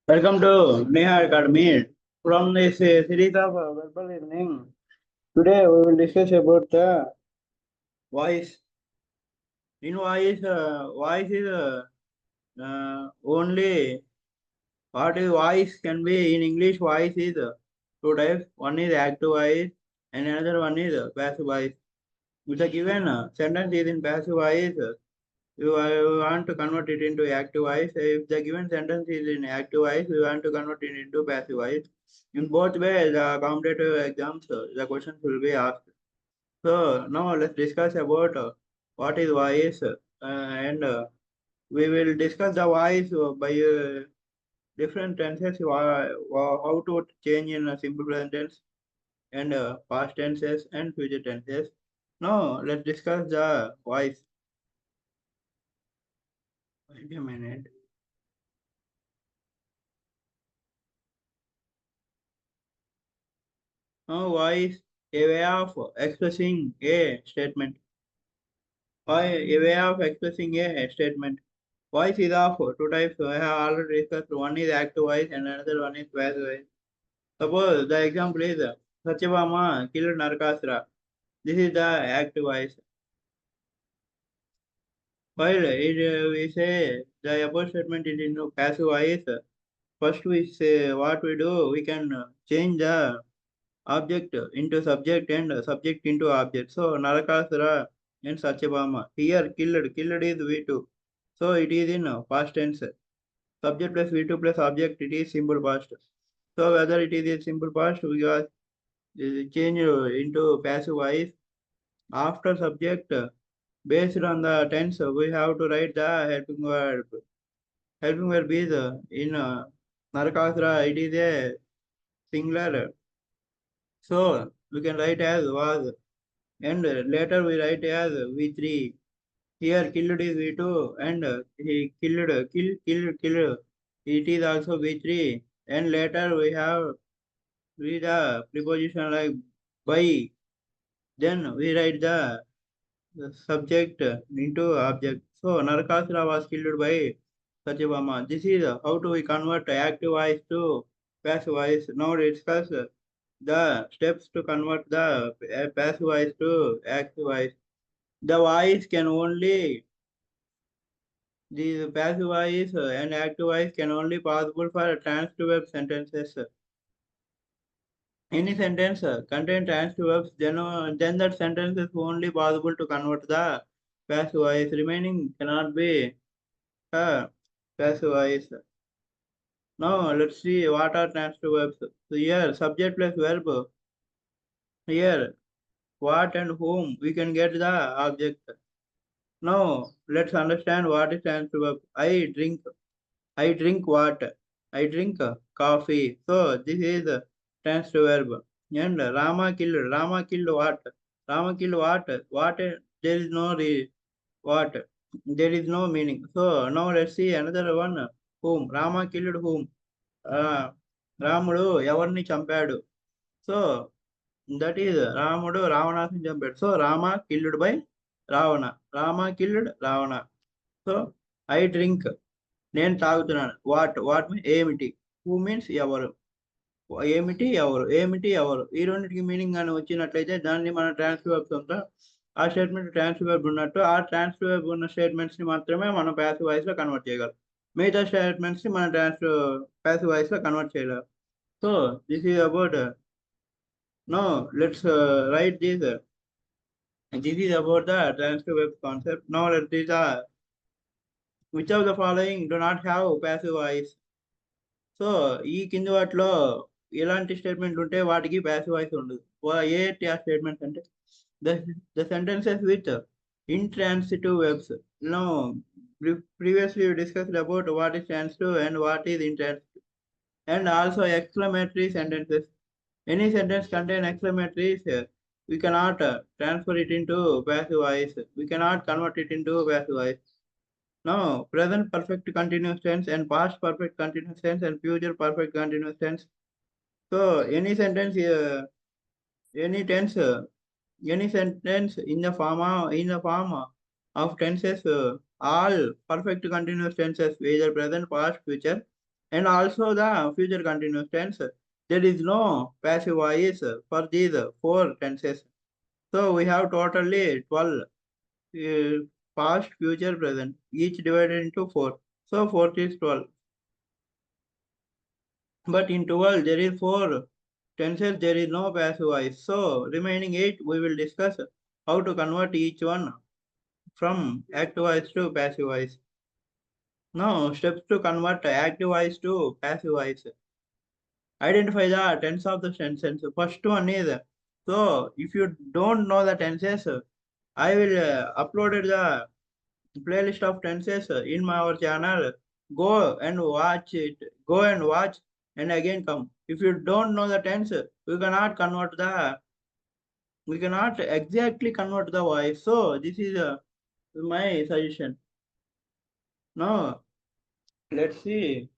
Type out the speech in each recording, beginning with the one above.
Welcome to Neha Academy. From this series of verbal learning, today we will discuss about the voice. In voice is only what is voice can be in English. Voice is two types. One is active voice, and another one is passive voice. With a given sentence is in passive voice, you want to convert it into active voice. If the given sentence is in active voice, you want to convert it into passive voice. In both ways, the competitive exams, the questions will be asked. So now let's discuss about what is voice, and we will discuss the voice by different tenses, how to change in a simple present tense and past tenses and future tenses. Now let's discuss the voice. Wait a minute. Now voice a way of expressing a statement. Why a way of expressing a statement. Voice is of two types. I have already discussed. One is active voice and another one is passive voice. Suppose the example is Satyabhama killed Narakasura. This is the active voice. While we say the above statement is in passive voice, first we say what we do, we can change the object into subject and subject into object. So Narakasura and Satyabhama. Here killed is V2. So it is in past tense. Subject plus V2 plus object, it is simple past. So whether it is a simple past, we got change into passive voice. After subject, based on the tense, we have to write the helping verb. Helping verb is in Narakasura, it is a singular. So we can write as was, and later we write as V3. Here killed is V2 and he killed. It is also V3, and later we have with the preposition like by. Then we write the subject into object. So Narakasura was killed by Satyabhama. This is how do we convert active voice to passive voice. Now discuss the steps to convert the passive voice to active voice. The voice can only the passive voice and active voice can only possible for transitive verb sentences. Any sentence contain transitive verbs, then that sentence is only possible to convert the passive voice. Remaining cannot be uh, passive voice. Now let's see what are transitive verbs. So here subject plus verb. Here what and whom we can get the object. Now let's understand what is transitive verb. I drink water. I drink coffee. So this is transitive verb. And Rama killed. Rama killed what? Rama killed what? What? There is no what? There is no meaning. So now let's see another one. Whom? Rama killed whom? Uh, రాముడు ఎవరిని చంపాడు so that is రాముడు రావణాసుని చంపాడు so Rama killed by Ravana Rama killed Ravana so I drink నేను తాగుతున్నాను what mean ఏమిటి who means ఎవరు ఏమిటి ఎవరు ఈ రెండింటికి మీనింగ్ అని వచ్చినట్లయితే దాన్ని మన ట్రాన్స్ఫర్ అంతా ఆ స్టేట్మెంట్ ట్రాన్స్ఫర్ ఉన్నట్టు ఆ ట్రాన్స్ఫర్ ఉన్న స్టేట్మెంట్స్ ని మాత్రమే మనం ప్యాసివ్ వాయిస్ లో కన్వర్ట్ చేయగలం మిగతా స్టేట్మెంట్స్ ని మనం ప్యాసివ్ వాయిస్ లో కన్వర్ట్ చేయలేం so this is about no let's write this is about the transfer web concept. Now let us which of the following do not have passive voice. So ఈ కింది వాటిలో ఎలాంటి statement ఉంటే వాటికి passive voice ఉండదు ఏంటి ఆ స్టేట్మెంట్స్ అంటే the sentences with intransitive verbs. Now previously we discussed about what is transitive and what is intransitive and also exclamatory sentences. Any sentence contain exclamatories, we cannot transfer it into passive voice, we cannot convert it into passive voice. Now, present perfect continuous tense and past perfect continuous tense and future perfect continuous tense. So, any tense, any sentence in the form of tenses, all perfect continuous tenses, either present, past, future, And also the future continuous tense. There is no passive voice for these four tenses. So we have totally 12 past, future, present, each divided into 4. So 4 is 12. But in 12 there is 4 tenses, there is no passive voice. So remaining 8 we will discuss how to convert each one from active voice to passive voice. Now steps to convert active voice to passive voice. Identify the tense of the sentence. First one is, so if you don't know the tenses, I will upload the playlist of tenses in our channel. Go and watch it. Go and watch and again come. If you don't know the tense, we cannot exactly convert the voice. So this is my suggestion. Now let's see.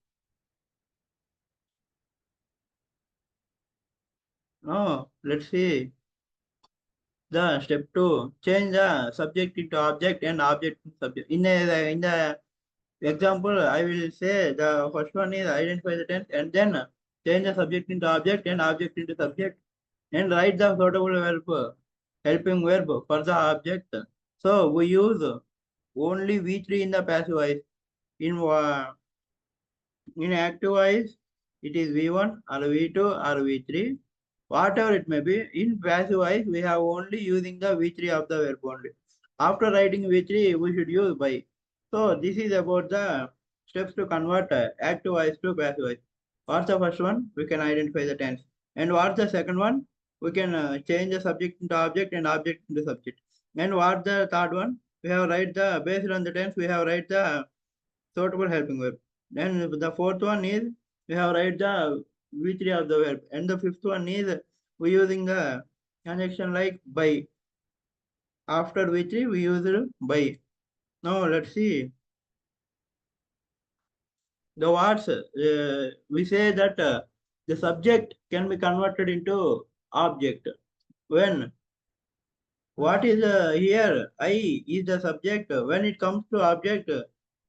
Now let's see the step two. Change the subject into object and object into subject. In the example, I will say the first one is identify the tense and then change the subject into object and object into subject and write the suitable verb, helping verb for the object. So we use only V3 in the passive voice. In active voice, it is V1 or V2 or V3, whatever it may be. In passive voice, we have only using the V3 of the verb only. After writing V3, we should use by. So this is about the steps to convert active voice to passive voice. What's the first one? We can identify the tense. And what's the second one? We can change the subject into object and object into subject. And what's the third one? We have write the based on the tense. We have write the suitable helping verb. Then the fourth one is we have write the V3 of the verb. And the fifth one is we using the conjunction like by. After V3 we use by. Now let's see the words. We say that the subject can be converted into object when what is here? I is the subject. When it comes to object,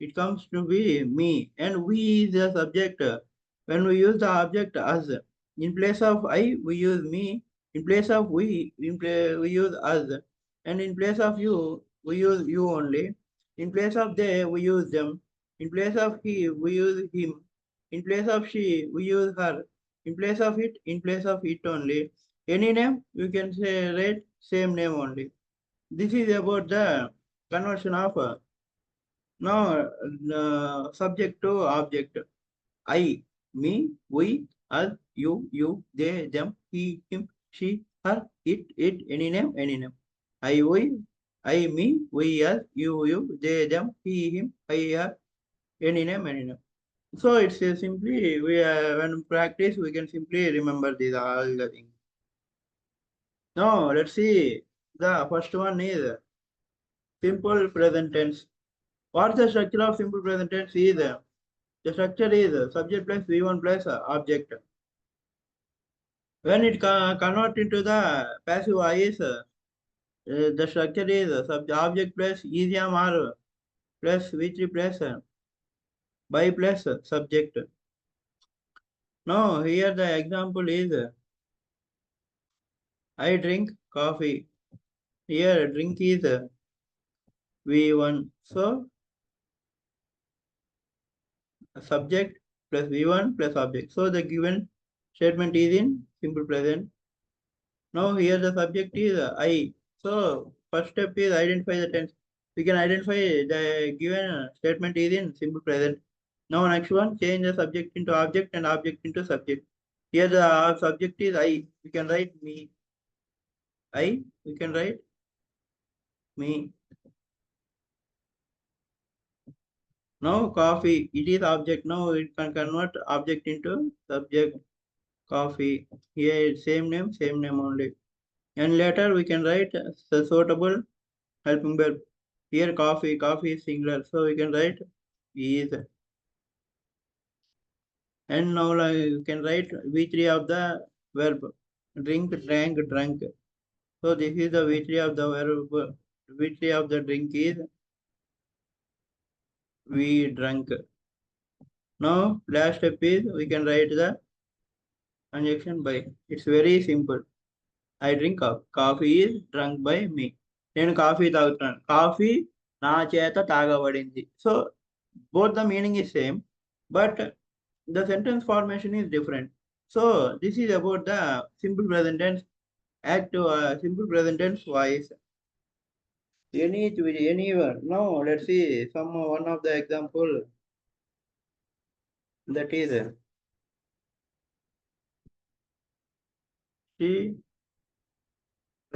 it comes to be me, and we is the subject. When we use the object as, in place of I, we use me. In place of we use us, and in place of you, we use you only. In place of they, we use them. In place of he, we use him. In place of she, we use her. In place of it only. Any name you can say right same name only. This is about the conversion of now subject to object. I, me, we, us, you, they, them, he, him, she, her, it, any name, any name. I, we, I, me, we, us, you, they, them, he, him, I, her, any name, any name. So it's simply we when practice we can simply remember these all the things. Now let's see. The first one is simple present tense. What's the structure of simple present tense is the structure is subject plus V1 plus object. When it convert into the passive voice, the structure is object plus ECM or plus V3 plus by plus subject. Now here the example is I drink coffee. Here drink is V1. So subject plus V1 plus object. So the given statement is in simple present. Now here the subject is I. So first step is identify the tense. We can identify the given statement is in simple present. Now next one, change the subject into object and object into subject. Here the subject is I. We can write me. I. We can write me. Now coffee. It is object. Now it can convert object into subject. Coffee. Here same name only. And later we can write the suitable helping verb. Here coffee is singular, so we can write is. And now like, you can write V3 of the verb. Drink, drank, drunk. So this is the V3 of the verb. V3 of the drink is we drunk. Now last step is we can write the conjunction by. It's very simple. I drink coffee. Coffee is drunk by me. నేను coffee తాగుతున్నాను. Coffee నా చేత తాగబడింది. So both the meaning is same, but the sentence formation is different. So this is about the simple present tense active simple present tense voice. Anyone. Now let's see some one of the example, that is she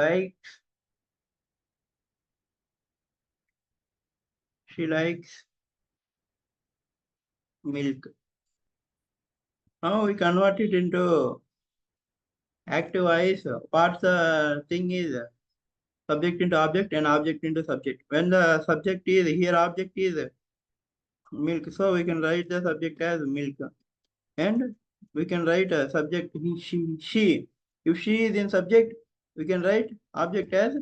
likes she likes milk. Now we convert it into active voice. What's the thing is subject into object and object into subject. When the subject is here, object is milk, so we can write the subject as milk, and we can write a subject he, she. If she is in subject, we can write object as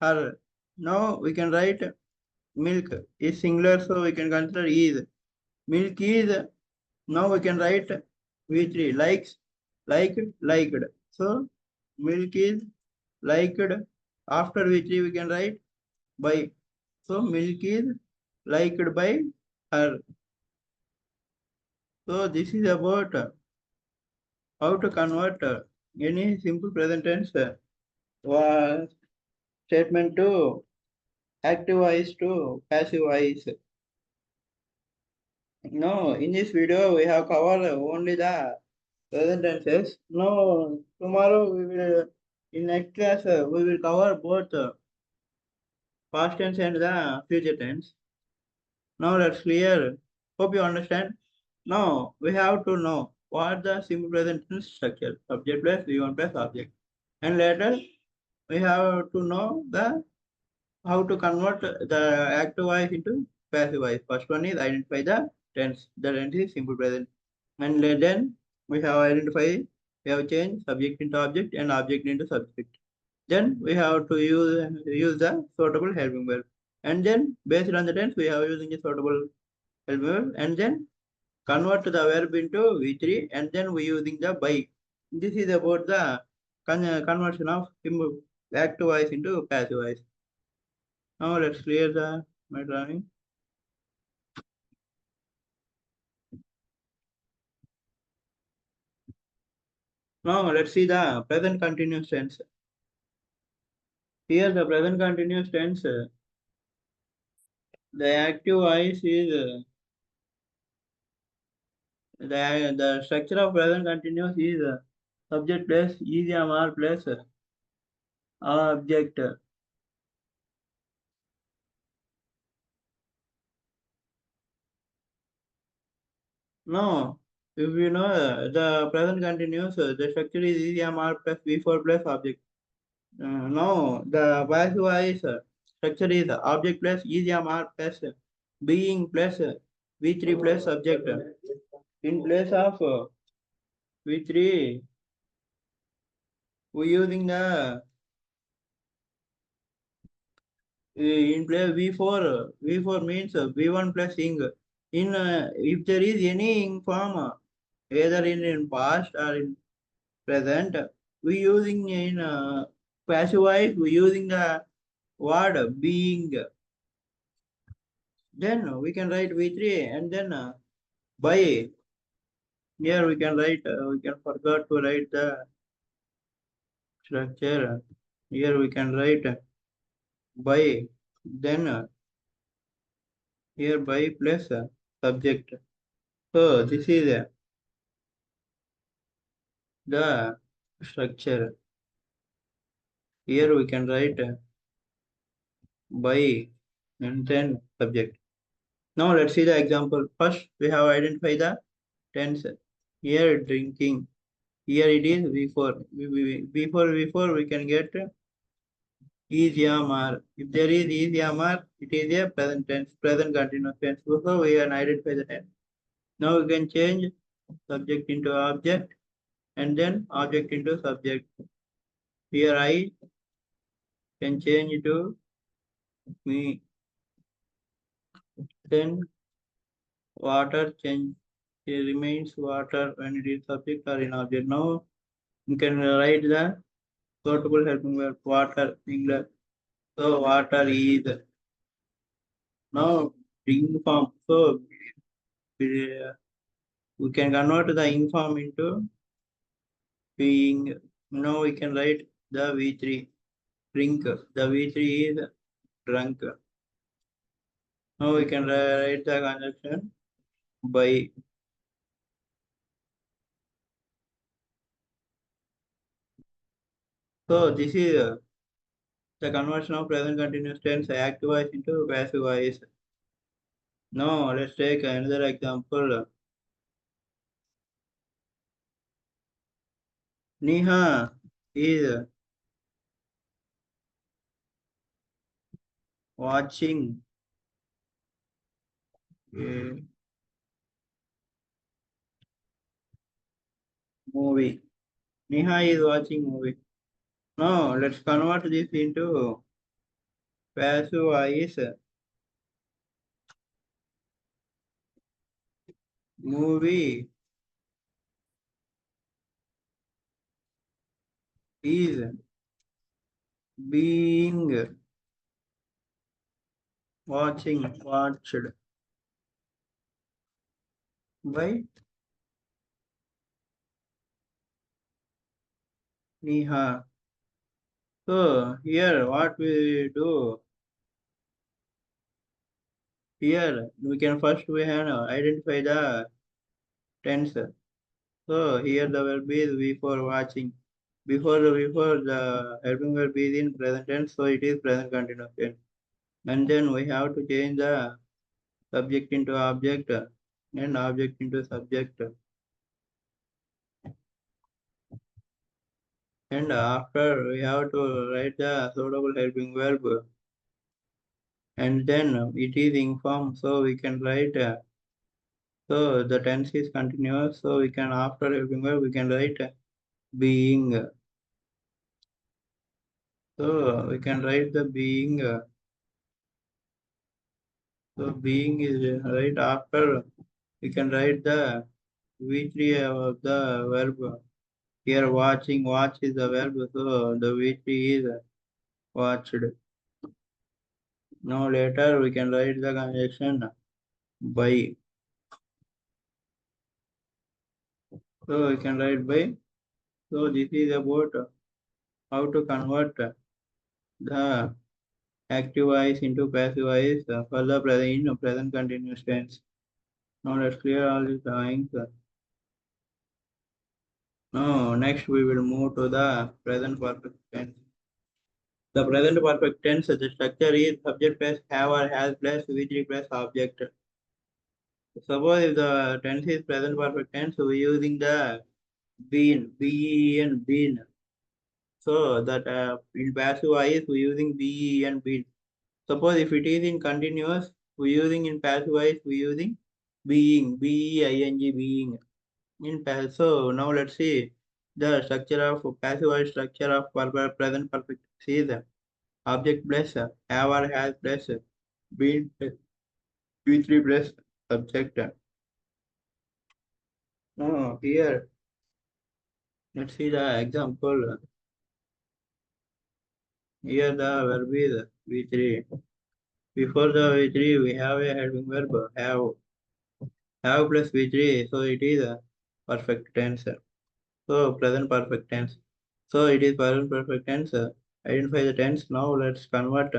her. Now we can write milk is singular, so we can consider is. Milk is. Now we can write V3 likes, liked, liked. So milk is liked. After V3 we can write by. So milk is liked by her. So this is about how to convert any simple present tense statement to active voice to passive voice. No, in this video we have covered only the present tenses. No, tomorrow we will in next class we will cover both past tense and the future tense. Now that's clear. Hope you understand. Now we have to know what the simple present tense structure, subject plus V1 plus object. And later we have to know the how to convert the active voice into passive voice. First one is identify the tense. The tense is simple present. And then we have identified, we have changed subject into object and object into subject. Then we have to use the suitable helping verb. And then based on the tense, we have using a suitable helping verb. And then convert the verb into V3 and then we using the by. This is about the conversion of active voice into passive voice. Now let's clear the my drawing. Now let's see the present continuous tense. Here the present continuous tense, the active voice is the structure of present continuous is subject plus EDMR plus object. No, if you know the present continuous, the structure is EDMR plus V4 plus object. No, the passive voice structure is object plus EDMR plus being plus V3 plus subject. In place of V3, we using the in place V4 means V1 plus ing. In if there is any ing form, either in past or in present, we using in passive voice, we using the word being. Then we can write V3 and then by. Here we can write, we can forget to write the structure. Here we can write by, then here by plus subject. So this is the structure. Here we can write by and then subject. Now let's see the example. First we have identified the tense. Here drinking. Here it is V4. Before we can get is yamar. If there is yamar, it is a present tense, present continuous tense. So we can identify the tense. Now we can change subject into object and then object into subject. Here I can change to me. Then water change it remains water when it is subject or in object. Now you can write the suitable helping verb water in the so water is now being form. So uh, we can convert the inform into being. Now we can write the V3 drink. The V3 is drunk. Now we can write the conjunction by. So this is the conversion of present continuous tense active voice into passive voice. Now let's take another example. Neha is watching a movie. Neha is watching movie. Now let's convert this into passive voice. Movie is being watched by Neha. So here what we do here we can first we have identify the tense. So here the verb is before watching. Before the helping verb is in present tense, so it is present continuous tense. And then we have to change the subject into object and object into subject. And after we have to write the suitable helping verb. And then it is informed, so we can write. So the tense is continuous, so we can after helping verb we can write being. So we can write the being. So being is right after we can write the V3 of the verb. Here watching, watch is the verb, so the V3 is watched. Now later we can write the conjunction by. So we can write by. So this is about how to convert the active voice into passive voice for the present in present continuous tense. Now let's clear all these drawings. Now next we will move to the present perfect tense. The present perfect tense, the structure is subject plus have or has plus V3 plus object. Suppose if the tense is present perfect tense, we using the been, be and been. So that in passive voice we using be and been. Suppose if it is in continuous, we using in passive voice we using being, being, being. In passive. So now let's see the structure of passive voice structure of present perfect. See the object plus have or has plus been plus V3 plus subject. No, here let's see the example. Here the verb is V3. Before the V3 we have a helping verb have plus V3, so it is a perfect tense. So present perfect tense. So it is present perfect tense. Identify the tense. Now let's convert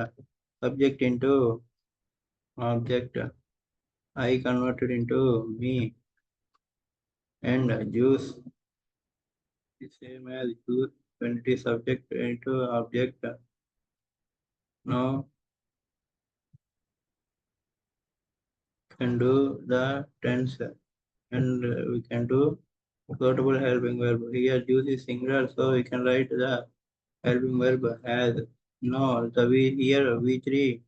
subject into object. I converted into me and juice is same as juice when it is subject into object. Now can do the tense and we can do suitable helping verb. Here juice is singular, so we can write the helping verb as. No, the we here V3.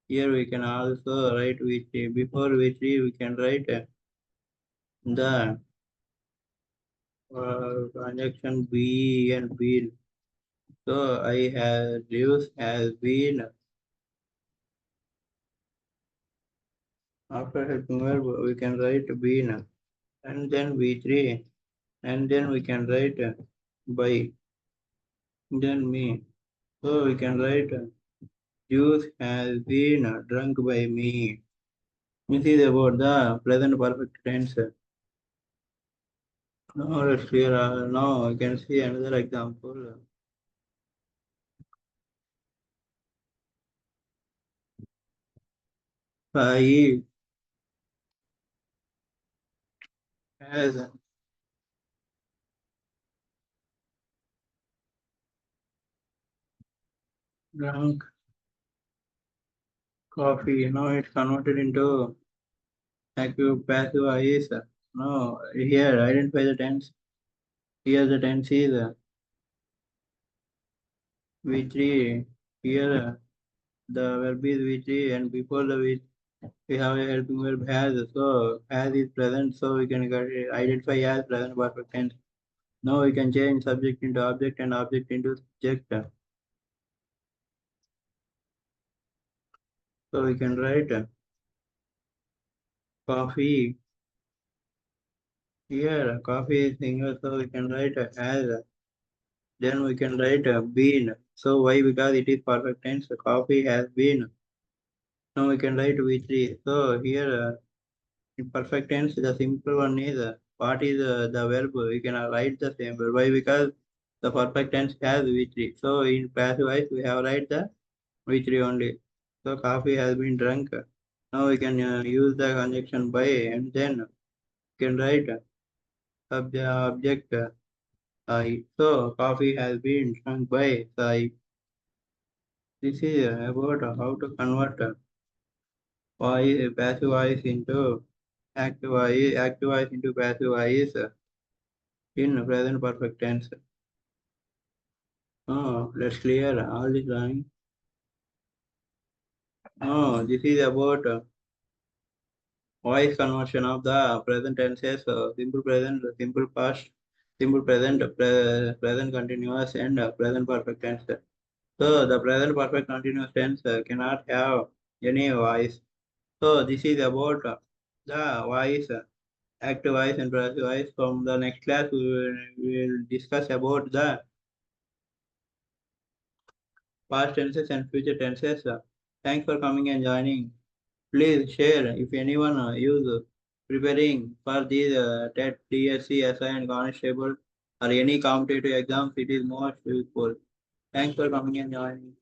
Here we can also write V3. Before V3 we can write the conjunction be and been. So I have juice has been. After helping verb we can write been. and then V3, and then we can write by, then me. So we can write juice has been drunk by me. This is about the present perfect tense. Now let's clear. Now I can see another example. I has drunk coffee. Now it's converted into active passive is. No, here identify the tense. Here the tense is V3. Here the verb is V3 and before the V we have a helping verb has. So has is present, so we can identify as present perfect tense. Now we can change subject into object and object into subject. So we can write coffee. Here coffee is single, so we can write as. Then we can write been. So why? Because it is perfect tense. Coffee has been. Now we can write V3. So here in perfect tense, the simple one is what is the verb? We can write the same verb. Why? Because the perfect tense has V3. So in passive voice, we have write the V3 only. So coffee has been drunk. Now we can use the conjunction by and then can write object I. So coffee has been drunk by I. This is about how to convert voice, passive voice into active voice into passive voice in present perfect tense. Oh, let's clear all this line. Oh, this is about voice conversion of the present tenses, simple present, simple past, simple present, present continuous, and present perfect tense. So the present perfect continuous tense cannot have any voice. So this is about the voice, active voice and passive voice. From the next class, we will discuss about the past tenses and future tenses. Thanks for coming and joining. Please share if anyone is preparing for these TET, DSC, SI and Constable or any competitive exams. It is most useful. Thanks for coming and joining.